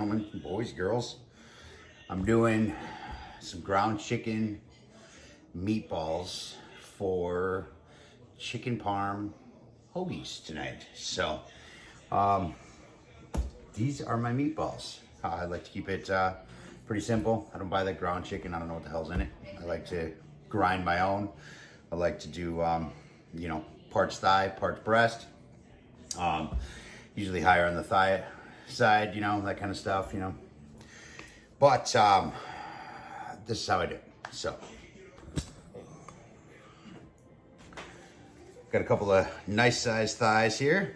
gentlemen, boys, girls. I'm doing some ground chicken meatballs for chicken parm hoagies tonight. So, these are my meatballs. I like to keep it pretty simple. I don't buy that ground chicken. I don't know what the hell's in it. I like to grind my own. I like to do, you know, parts thigh, parts breast. Usually higher on the thigh side, you know, that kind of stuff, you know. But this is how I do it. So, got a couple of nice sized thighs here.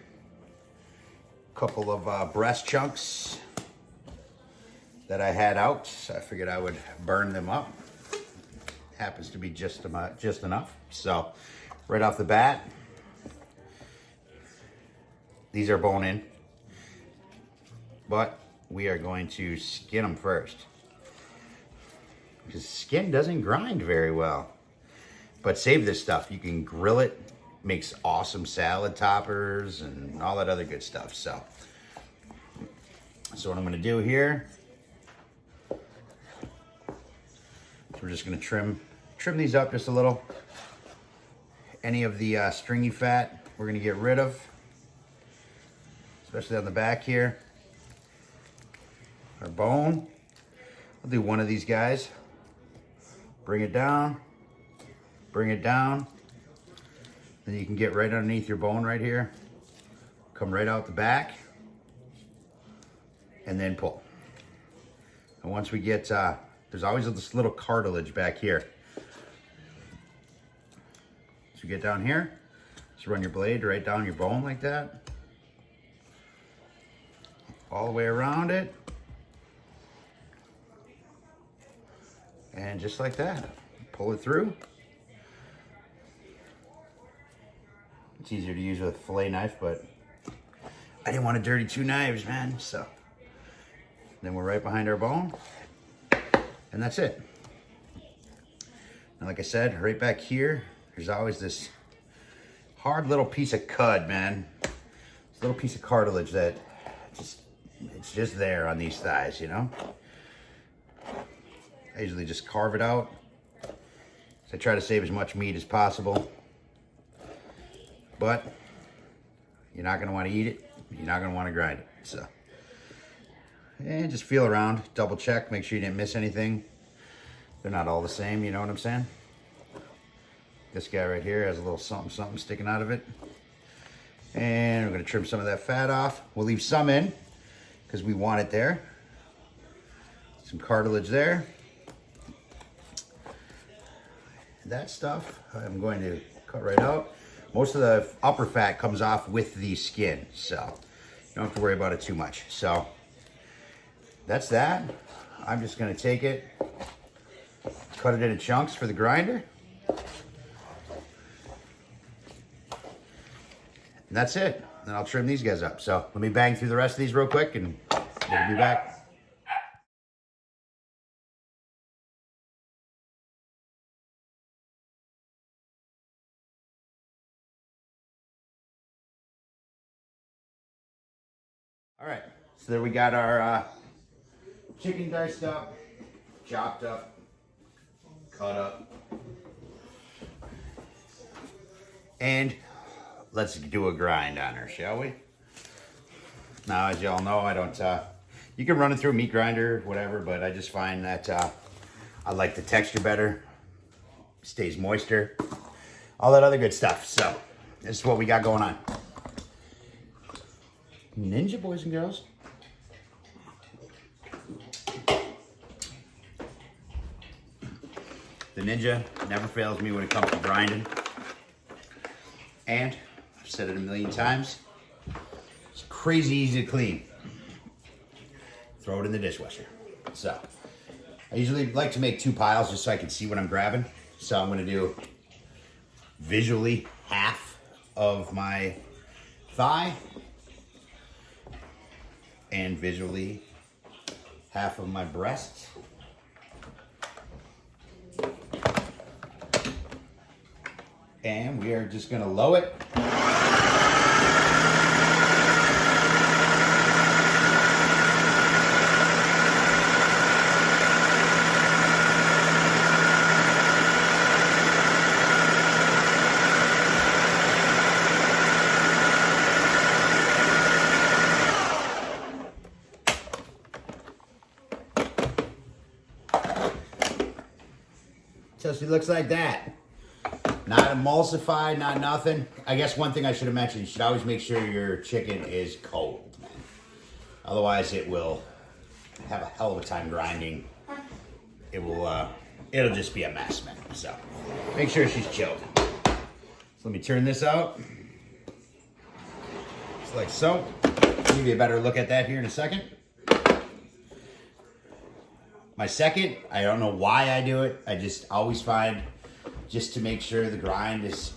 A couple of breast chunks that I had out. So I figured I would burn them up. Happens to be just enough. So, right off the bat, these are bone in, but we are going to skin them first because skin doesn't grind very well. But save this stuff. You can grill it, makes awesome salad toppers and all that other good stuff. So what I'm going to do here, so we're just going to trim these up just a little. Any of the stringy fat we're going to get rid of, especially on the back here. Our bone, I'll do one of these guys. Bring it down, bring it down. Then you can get right underneath your bone right here. Come right out the back and then pull. And once we get, there's always this little cartilage back here. So you get down here, just run your blade right down your bone like that. All the way around it. And just like that, pull it through. It's easier to use with a fillet knife, but I didn't want to dirty two knives, man. So then we're right behind our bone, and that's it. And like I said, right back here, there's always this hard little piece of cud, man. This little piece of cartilage that it's just there on these thighs, you know? I usually just carve it out. So I try to save as much meat as possible. But you're not gonna wanna eat it. You're not gonna wanna grind it, so. And just feel around, double check, make sure you didn't miss anything. They're not all the same, you know what I'm saying? This guy right here has a little something sticking out of it. And we're gonna trim some of that fat off. We'll leave some in, because we want it there. Some cartilage there. That stuff I'm going to cut right out. Most of the upper fat comes off with the skin, so you don't have to worry about it too much. So that's that. I'm just gonna take it, cut it into chunks for the grinder. And that's it. Then I'll trim these guys up. So let me bang through the rest of these real quick and we'll be back. All right, so there we got our chicken diced up, chopped up, cut up. And let's do a grind on her, shall we? Now, as y'all know, I don't, you can run it through a meat grinder, whatever, but I just find that I like the texture better, stays moister, all that other good stuff. So this is what we got going on. Ninja, boys and girls. The Ninja never fails me when it comes to grinding. And I've said it a million times, it's crazy easy to clean. Throw it in the dishwasher. So I usually like to make two piles just so I can see what I'm grabbing. So I'm gonna do visually half of my thigh and visually half of my breast. And we are just gonna low it. till she looks like that. Not emulsified, not nothing. I guess one thing I should have mentioned, you should always make sure your chicken is cold, man. Otherwise it will have a hell of a time grinding. It'll just be a mess, man. So make sure she's chilled. So let me turn this out. Just like so. I'll give you a better look at that here in a second. My second, I don't know why I do it. I just always find, just to make sure the grind is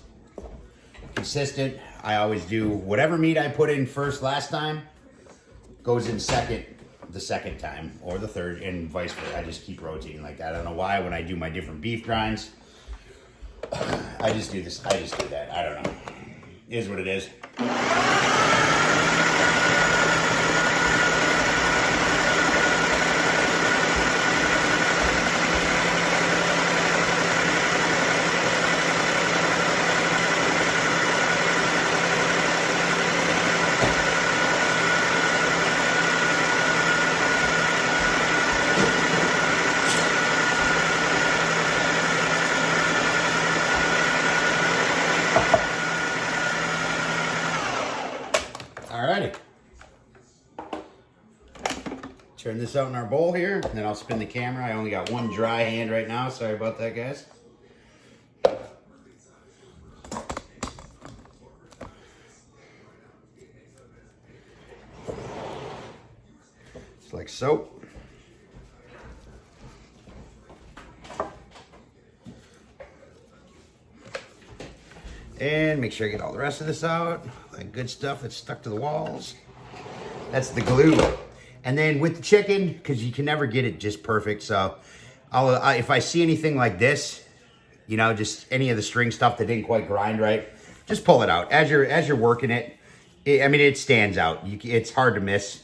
consistent, I always do whatever meat I put in first last time goes in second the second time, or the third, and vice versa. I just keep rotating like that. I don't know why when I do my different beef grinds. I just do this. I just do that. I don't know. It is what it is. Alrighty. Turn this out in our bowl here, and then I'll spin the camera. I only got one dry hand right now. Sorry about that, guys. Just like so. And make sure I get all the rest of this out. That good stuff that's stuck to the walls. That's the glue. And then with the chicken, because you can never get it just perfect, so if I see anything like this, you know, just any of the string stuff that didn't quite grind right, just pull it out. As you're working it, I mean, it stands out. It's hard to miss.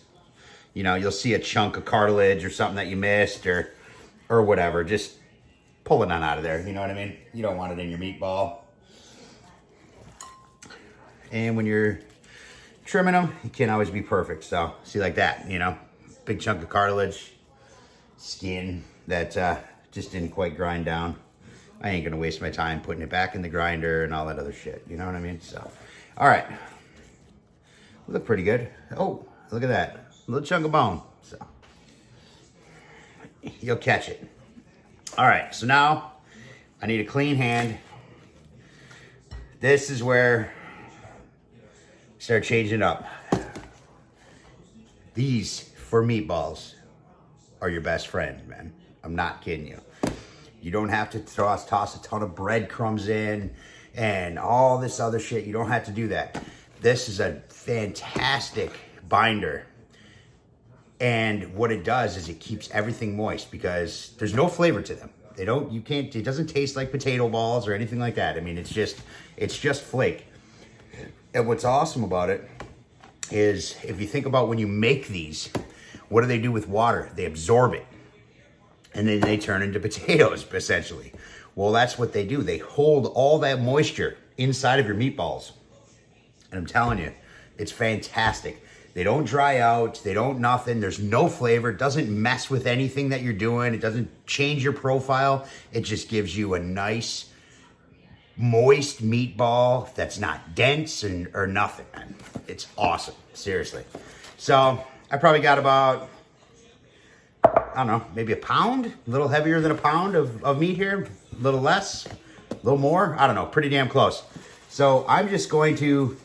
You know, you'll see a chunk of cartilage or something that you missed or whatever. Just pull it on out of there. You know what I mean? You don't want it in your meatball. And when you're trimming them, you can't always be perfect. So see, like that, you know, big chunk of cartilage, skin that just didn't quite grind down. I ain't gonna waste my time putting it back in the grinder and all that other shit. You know what I mean? So, all right, look pretty good. Oh, look at that, a little chunk of bone. So you'll catch it. All right, so now I need a clean hand. This is where start changing up. These, for meatballs, are your best friend, man. I'm not kidding you. You don't have to toss a ton of breadcrumbs in and all this other shit. You don't have to do that. This is a fantastic binder. And what it does is it keeps everything moist because there's no flavor to them. It doesn't taste like potato balls or anything like that. I mean, it's just flake. And what's awesome about it is if you think about when you make these, what do they do with water? They absorb it. And then they turn into potatoes, essentially. Well, that's what they do. They hold all that moisture inside of your meatballs. And I'm telling you, it's fantastic. They don't dry out. They don't nothing. There's no flavor. It doesn't mess with anything that you're doing. It doesn't change your profile. It just gives you a nice, moist meatball that's not dense or nothing, man. It's awesome, seriously. So I probably got about, I don't know, maybe a pound, a little heavier than a pound of meat here, a little less, a little more, I don't know, pretty damn close. So I'm just going to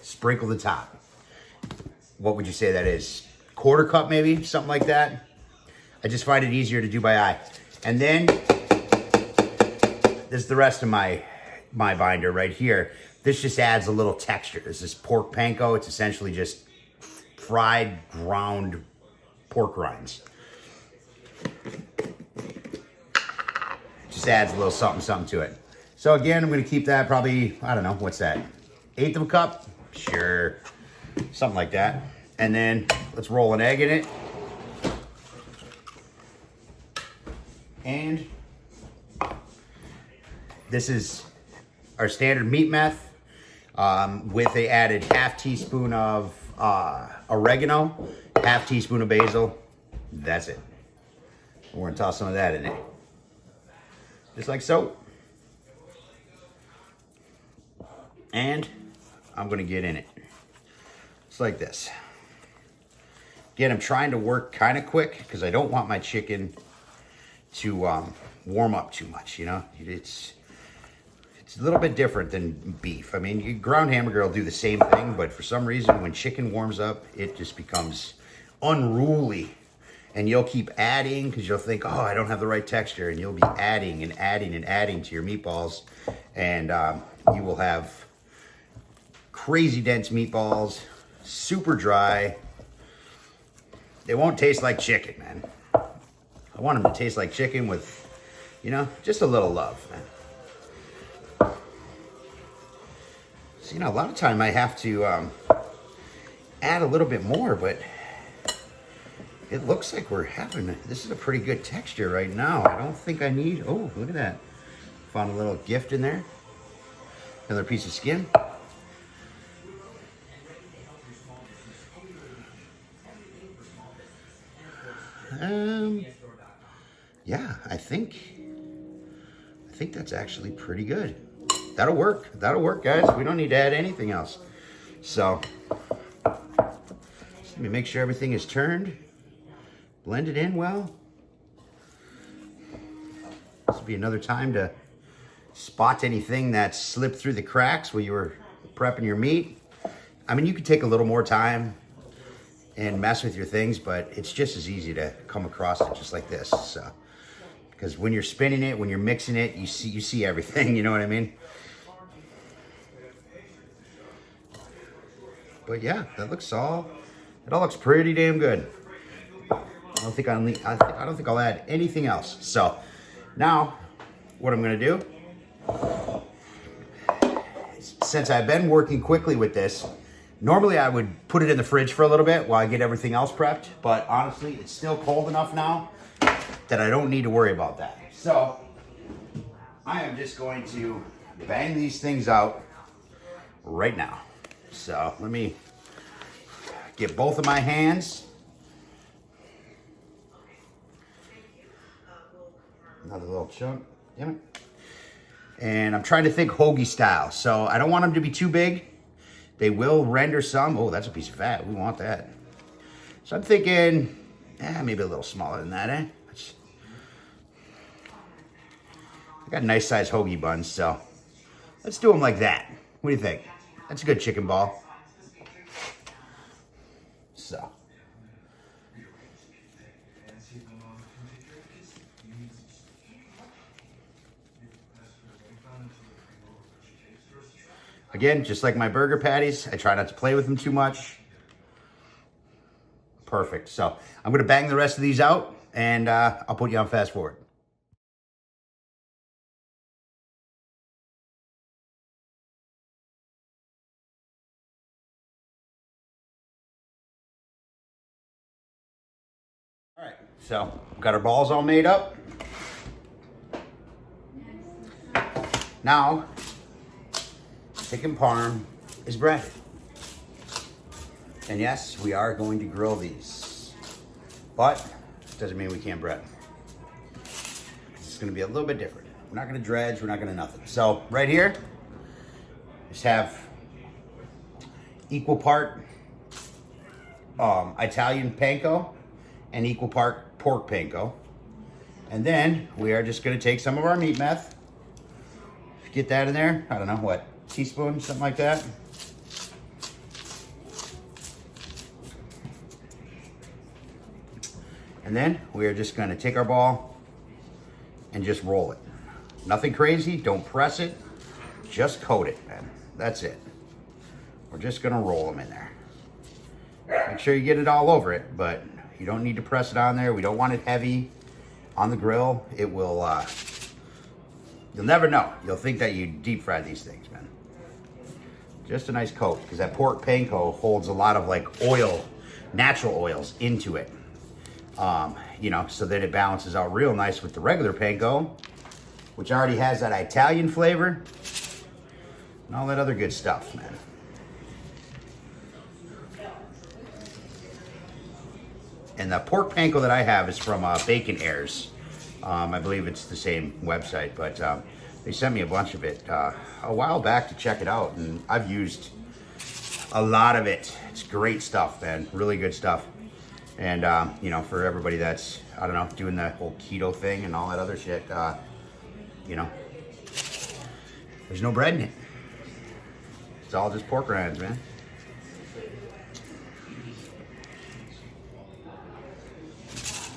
sprinkle the top. What would you say that is? Quarter cup maybe, something like that. I just find it easier to do by eye. And then there's the rest of my binder right here. This just adds a little texture. This is pork panko. It's essentially just fried ground pork rinds. Just adds a little something to it. So again, I'm gonna keep that probably, I don't know, what's that? 1/8 of a cup? Sure, something like that. And then let's roll an egg in it. And this is our standard meat meth with a added 1/2 teaspoon of oregano, 1/2 teaspoon of basil. That's it. We're gonna toss some of that in there. just like so. And I'm gonna get in it. It's like this. Again, I'm trying to work kind of quick because I don't want my chicken to warm up too much, you know? It's a little bit different than beef. I mean, ground hamburger will do the same thing, but for some reason, when chicken warms up, it just becomes unruly. And you'll keep adding because you'll think, oh, I don't have the right texture. And you'll be adding and adding and adding to your meatballs. And you will have crazy dense meatballs, super dry. They won't taste like chicken, man. I want them to taste like chicken with, you know, just a little love, man. So, you know, a lot of time I have to add a little bit more, but it looks like we're having, this is a pretty good texture right now. I don't think I need, oh, look at that. Found a little gift in there. Another piece of skin. Yeah, I think that's actually pretty good. That'll work. That'll work, guys. We don't need to add anything else. So, let me make sure everything is turned, blended in well. This will be another time to spot anything that slipped through the cracks while you were prepping your meat. I mean, you could take a little more time and mess with your things, but it's just as easy to come across it just like this. So, because when you're spinning it, when you're mixing it, you see everything. You know what I mean? But yeah, it all looks pretty damn good. I don't think I'll add anything else. So now, what I'm gonna do, since I've been working quickly with this. Normally I would put it in the fridge for a little bit while I get everything else prepped, but honestly, it's still cold enough now that I don't need to worry about that. So, I am just going to bang these things out right now. So, let me get both of my hands. Another little chunk, damn it. And I'm trying to think hoagie style, so I don't want them to be too big. They will render some. Oh, that's a piece of fat. We want that. So I'm thinking, maybe a little smaller than that, eh? I got nice sized hoagie buns, so let's do them like that. What do you think? That's a good chicken ball. So. Again, just like my burger patties, I try not to play with them too much. Perfect. So I'm going to bang the rest of these out, and I'll put you on fast forward. All right, so we've got our balls all made up. Now, chicken parm is breaded. And yes, we are going to grill these, but it doesn't mean we can't bread them. It's gonna be a little bit different. We're not gonna dredge, we're not gonna nothing. So right here, just have equal part Italian panko and equal part pork panko. And then we are just gonna take some of our meat meth, get that in there, I don't know, what, teaspoon, something like that. And then we are just gonna take our ball and just roll it. Nothing crazy, don't press it, just coat it, man. That's it. We're just gonna roll them in there. Make sure you get it all over it, but you don't need to press it on there. We don't want it heavy on the grill. It will, you'll never know. You'll think that you deep fried these things, man. Just a nice coat, because that pork panko holds a lot of like oil, natural oils into it. You know, so that it balances out real nice with the regular panko, which already has that Italian flavor and all that other good stuff, man. And the pork panko that I have is from Bacon Airs. I believe it's the same website, but they sent me a bunch of it a while back to check it out, and I've used a lot of it. It's great stuff, man. Really good stuff. And you know, for everybody that's, I don't know, doing that whole keto thing and all that other shit, you know, there's no bread in it. It's all just pork rinds, man.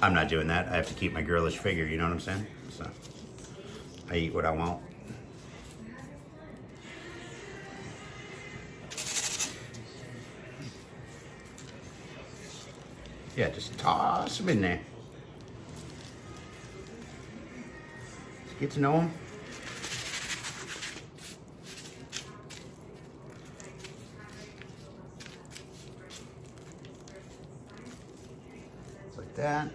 I'm not doing that. I have to keep my girlish figure, you know what I'm saying? So I eat what I want. Yeah, just toss them in there. Just get to know them. Just like that.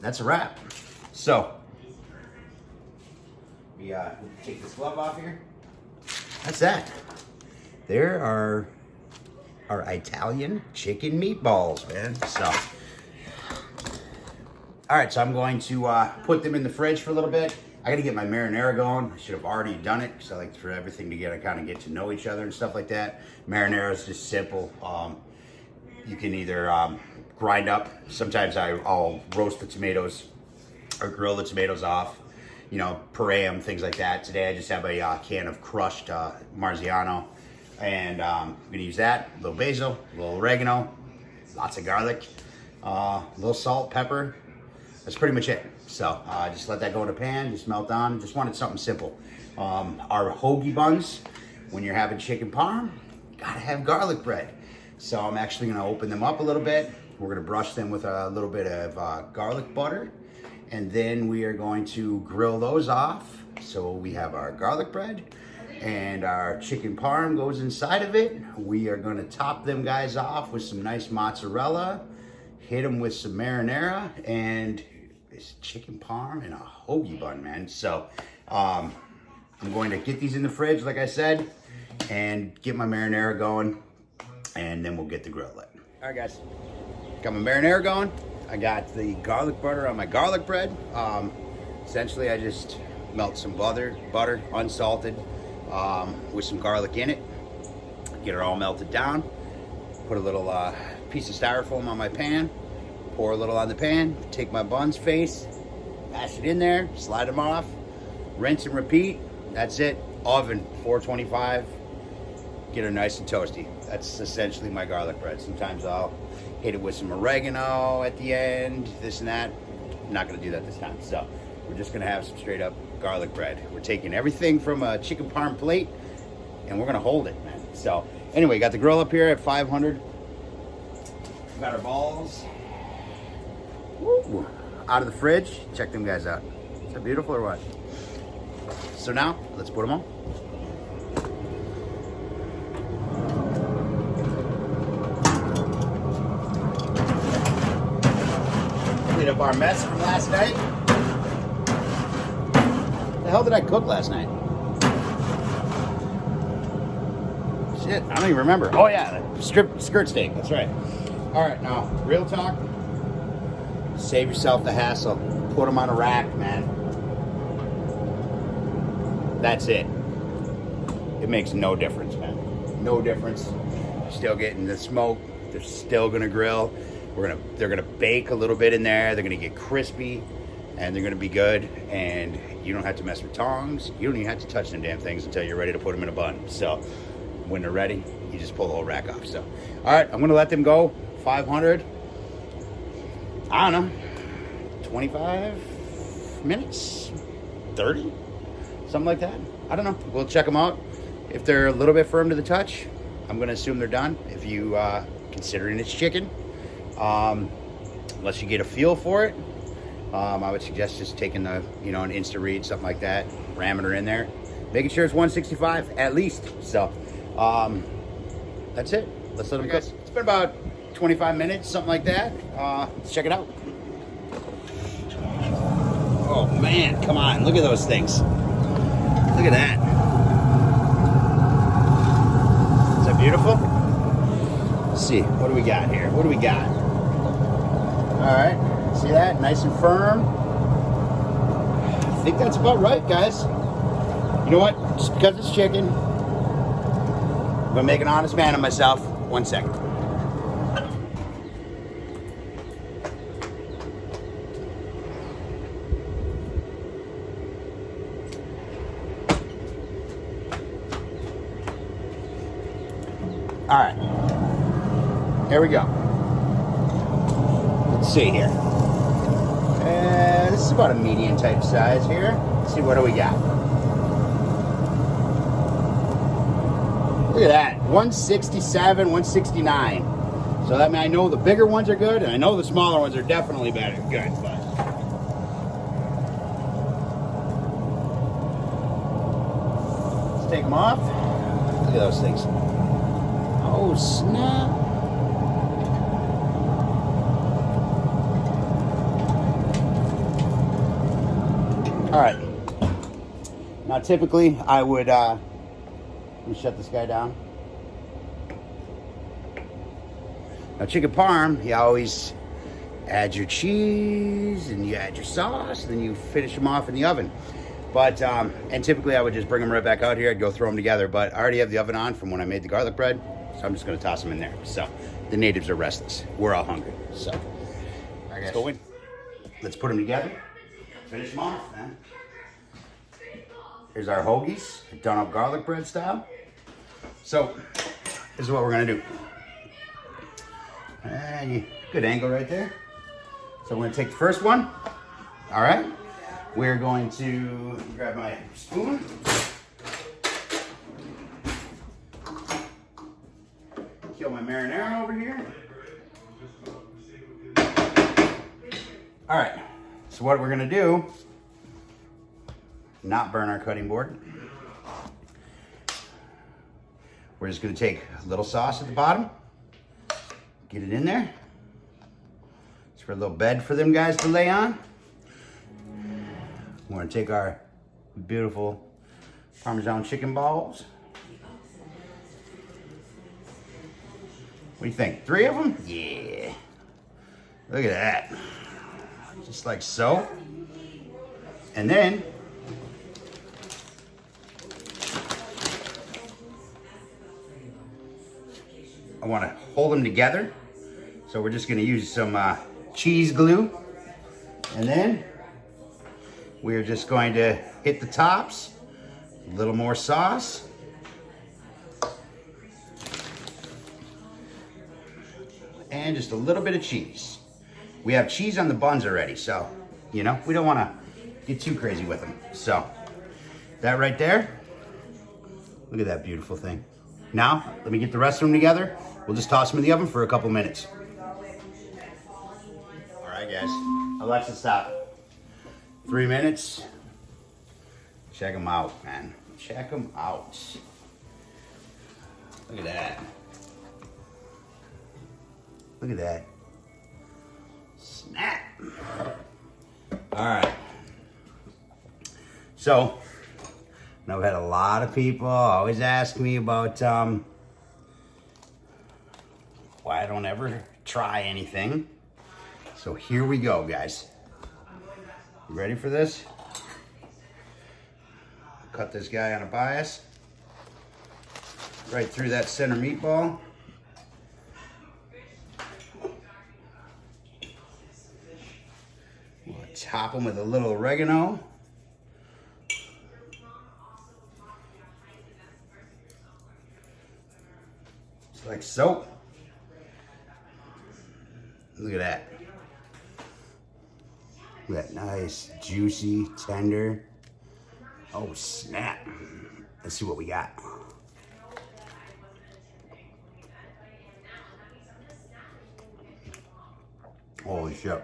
That's a wrap. So, we take this glove off here. That's that. There are our Italian chicken meatballs, man. So, all right, so I'm going to put them in the fridge for a little bit. I gotta get my marinara going. I should have already done it because I like for everything to kind of get to know each other and stuff like that. Marinara is just simple. You can either grind up. Sometimes I'll roast the tomatoes or grill the tomatoes off, you know, puree them, things like that. Today I just have a can of crushed Parmigiana, and I'm gonna use that. A little basil, a little oregano, lots of garlic, a little salt, pepper. That's pretty much it. So just let that go in a pan, just melt on. Just wanted something simple. Our hoagie buns, when you're having chicken parm, gotta have garlic bread. So I'm actually gonna open them up a little bit. We're gonna brush them with a little bit of garlic butter, and then we are going to grill those off. So we have our garlic bread and our chicken parm goes inside of it. We are gonna top them guys off with some nice mozzarella, hit them with some marinara, and it's chicken parm and a hoagie bun, man. So I'm going to get these in the fridge, like I said, and get my marinara going, and then we'll get the grill lit. All right, guys. Got my marinara going. I got the garlic butter on my garlic bread. Essentially, I just melt some butter, unsalted, with some garlic in it. Get it all melted down. Put a little piece of styrofoam on my pan. Pour a little on the pan. Take my buns face, mash it in there, slide them off, rinse and repeat. That's it. Oven, 425. Get it nice and toasty. That's essentially my garlic bread. Sometimes I'll hit it with some oregano at the end, this and that. I'm not gonna do that this time. So we're just gonna have some straight up garlic bread. We're taking everything from a chicken parm plate and we're gonna hold it, man. So anyway, got the grill up here at 500. Got our balls. Woo. Out of the fridge. Check them guys out. Is that beautiful or what? So now, let's put them on. Clean up our mess from last night. What the hell did I cook last night? Shit, I don't even remember. Oh yeah, skirt steak, that's right. All right, now, real talk. Save yourself the hassle. Put them on a rack, man. That's it. It makes no difference, man. No difference. Still getting the smoke. They're still gonna grill. They're gonna bake a little bit in there. They're gonna get crispy, and they're gonna be good. And you don't have to mess with tongs. You don't even have to touch them damn things until you're ready to put them in a bun. So when they're ready, you just pull the whole rack off. So, all right, I'm gonna let them go. 500. I don't know, 25 minutes, 30, something like that. I don't know. We'll check them out. If they're a little bit firm to the touch, I'm going to assume they're done. If you considering it's chicken, unless you get a feel for it, I would suggest just taking an Insta-Read, something like that, ramming her in there, making sure it's 165 at least. So that's it. Let's let them go. It's been about 25 minutes, something like that. Let's check it out. Oh man, come on, look at those things. Look at that. Is that beautiful? Let's see, what do we got here? What do we got? All right, see that? Nice and firm. I think that's about right, guys. You know what? Just because it's chicken, I'm gonna make an honest man of myself. 1 second. All right, here we go. Let's see here. This is about a medium type size here. Let's see, what do we got? Look at that, 167, 169. So that means I know the bigger ones are good, and I know the smaller ones are definitely better. Good, but let's take them off. Look at those things. Oh, snap. All right. Now, typically, I would, let me shut this guy down. Now, chicken parm, you always add your cheese, and you add your sauce, and then you finish them off in the oven. But, and typically, I would just bring them right back out here. I'd go throw them together. But I already have the oven on from when I made the garlic bread. So I'm just going to toss them in there. So the natives are restless. We're all hungry. So all right, let's go in. Let's put them together. Finish them off, man. Here's our hoagies, done up garlic bread style. So this is what we're going to do. And good angle right there. So we're going to take the first one. All right. We're going to grab my spoon. Kill my marinara over here. All right, so what we're gonna do, not burn our cutting board. We're just gonna take a little sauce at the bottom, get it in there. It's for a little bed for them guys to lay on. We're gonna take our beautiful Parmesan chicken balls. What do you think? 3 of them? Yeah. Look at that. Just like so. And then I want to hold them together. So we're just going to use some cheese glue. And then we're just going to hit the tops. A little more sauce. And just a little bit of cheese. We have cheese on the buns already, so, you know, we don't want to get too crazy with them. So, that right there, look at that beautiful thing. Now, let me get the rest of them together. We'll just toss them in the oven for a couple minutes. All right, guys, Alexa, stop. 3 minutes. Check them out, man. Check them out. Look at that. Look at that. Snap. All right. So, now I've had a lot of people always ask me about why I don't ever try anything. So here we go, guys. You ready for this? Cut this guy on a bias. Right through that center meatball. Top them with a little oregano. Just like so. Look at that. Look at that nice, juicy, tender. Oh, snap. Let's see what we got. Holy shit.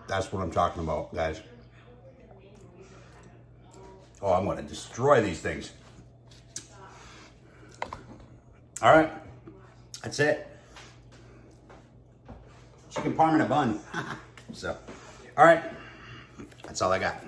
That's what I'm talking about, guys. Oh, I'm gonna destroy these things. All right, that's it. Chicken parm in a bun. So, all right, that's all I got.